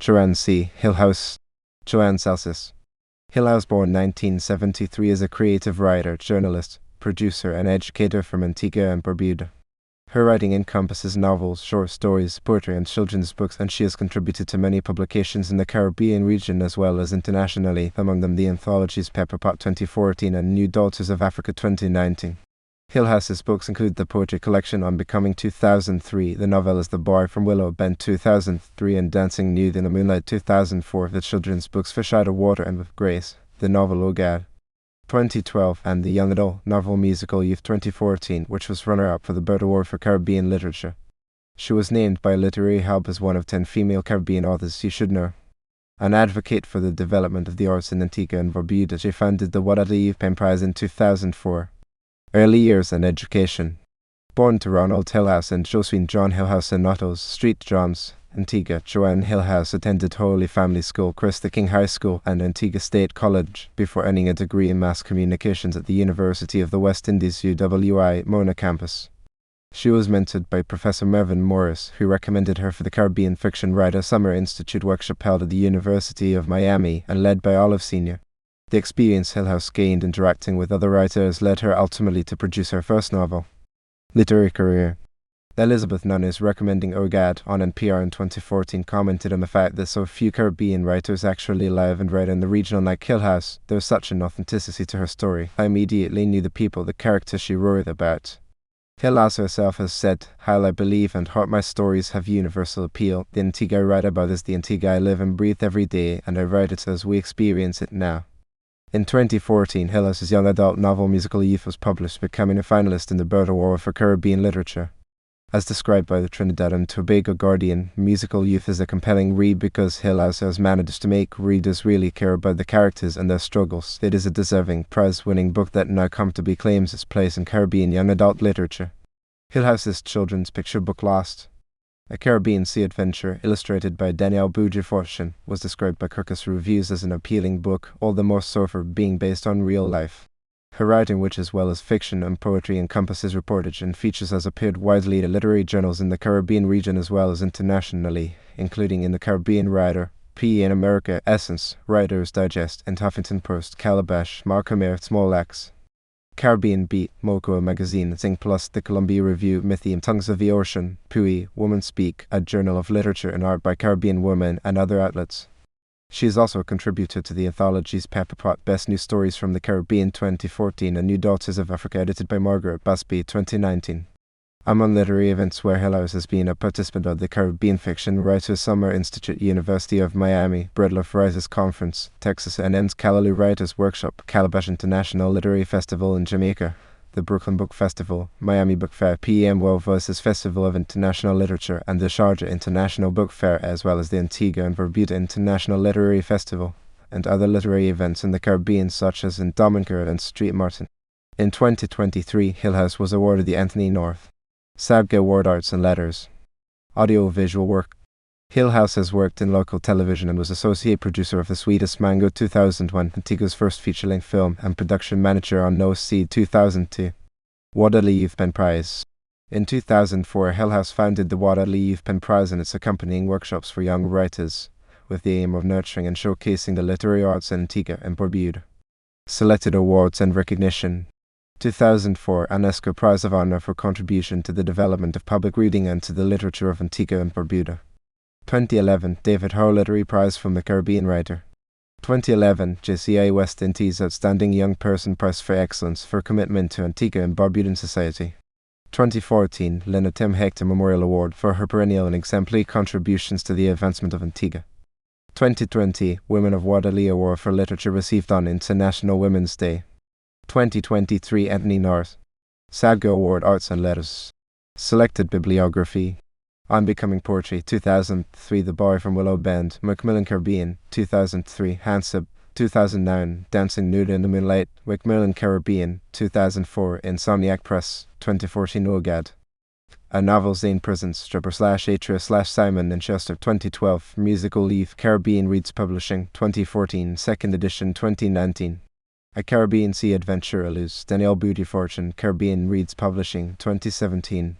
Joanne C. Hillhouse. Joanne Celsius. Hillhouse, born 1973, is a creative writer, journalist, producer, and educator from Antigua and Barbuda. Her writing encompasses novels, short stories, poetry, and children's books, and she has contributed to many publications in the Caribbean region as well as internationally, among them the anthologies Pepperpot 2014 and New Daughters of Africa 2019. Hillhouse's books include the poetry collection On Becoming 2003, the novellas The Boy from Willow Bend 2003 and Dancing Nude in the Moonlight 2004, the children's books Fish Out of Water and With Grace, the novel Oh Gad 2012, and the young adult novel Musical Youth 2014, which was runner-up for the Burt Award for Caribbean Literature. She was named by Literary Help as one of 10 female Caribbean authors you should know. An advocate for the development of the arts in Antigua and Barbuda, she founded the Wadadli Youth Pen Prize in 2004. Early years and education. Born to Ronald Hillhouse and Josephine John Hillhouse in Otto's Street, Johns, Antigua, Joanne Hillhouse attended Holy Family School, Christ King High School, and Antigua State College before earning a degree in mass communications at the University of the West Indies UWI Mona campus. She was mentored by Professor Mervyn Morris, who recommended her for the Caribbean Fiction Writer Summer Institute workshop held at the University of Miami and led by Olive Sr. The experience Hillhouse gained interacting with other writers led her ultimately to produce her first novel. Literary career. Elizabeth Nunes, recommending Oh Gad on NPR in 2014, commented on the fact that so few Caribbean writers actually live and write in the region like Hillhouse. There was such an authenticity to her story. I immediately knew the people, the characters she wrote about. Hillhouse herself has said, "How I believe and heart my stories have universal appeal. The Antigua I write about is the Antigua I live and breathe every day, and I write it as we experience it now." In 2014, Hillhouse's young adult novel Musical Youth was published, becoming a finalist in the Burt Award for Caribbean Literature. As described by the Trinidad and Tobago Guardian, Musical Youth is a compelling read because Hillhouse has managed to make readers really care about the characters and their struggles. It is a deserving, prize-winning book that now comfortably claims its place in Caribbean young adult literature. Hillhouse's children's picture book Lost, a Caribbean sea adventure illustrated by Danielle Boudreau-Fortune, was described by Kirkus Reviews as an appealing book, all the more so for being based on real life. Her writing, which as well as fiction and poetry encompasses reportage and features, has appeared widely in literary journals in the Caribbean region as well as internationally, including in the Caribbean Writer, PE in America, Essence, Writer's Digest, and Huffington Post, Calabash, Markham Small X, Caribbean Beat, Moco Magazine, Zing Plus, The Columbia Review, Mythium, Tongues of the Ocean, Pui, Women Speak, a journal of literature and art by Caribbean women, and other outlets. She is also a contributor to the anthologies Pepperpot, Best New Stories from the Caribbean 2014 and New Daughters of Africa edited by Margaret Busby 2019. Among literary events where Hillhouse has been a participant of the Caribbean Fiction Writers Summer Institute, University of Miami, Breadloaf Writers Conference, Texas A&M's Callaloo Writers Workshop, Calabash International Literary Festival in Jamaica, the Brooklyn Book Festival, Miami Book Fair, PEM World Voices Festival of International Literature, and the Sharjah International Book Fair, as well as the Antigua and Barbuda International Literary Festival, and other literary events in the Caribbean such as in Dominica and Street Martin. In 2023, Hillhouse was awarded the Anthony North Sabke Award Arts and Letters. Audio-visual work. Hillhouse has worked in local television and was associate producer of The Sweetest Mango 2001, Antigua's first feature-length film, and production manager on No Seed 2002. Wadadli Youth Pen Prize. In 2004, Hillhouse founded the Wadadli Youth Pen Prize and its accompanying workshops for young writers, with the aim of nurturing and showcasing the literary arts in Antigua and Barbuda. Selected awards and recognition. 2004 UNESCO Prize of Honor for contribution to the development of public reading and to the literature of Antigua and Barbuda. 2011 David Howe Literary Prize from the Caribbean Writer. 2011 JCI West Indies Outstanding Young Person Prize for Excellence for commitment to Antigua and Barbudan society. 2014 Lena Tim Hector Memorial Award for her perennial and exemplary contributions to the advancement of Antigua. 2020 Women of Wadadli Award for Literature received on International Women's Day. 2023 Anthony North Sabke Award Arts and Letters. Selected bibliography. On Becoming Poetry 2003 The Boy from Willow Bend, Macmillan Caribbean 2003 Hansub 2009 Dancing Nude in the Moonlight, Macmillan Caribbean 2004 Insomniac Press 2014 Oh Gad, a novel Zane Prisons Stripper/Atria/Simon and Chester 2012 Musical Youth Caribbean Reads Publishing 2014 2nd edition 2019. A Caribbean Sea Adventure Alus, Danielle Boudreau-Fortune, Caribbean Reads Publishing, 2017.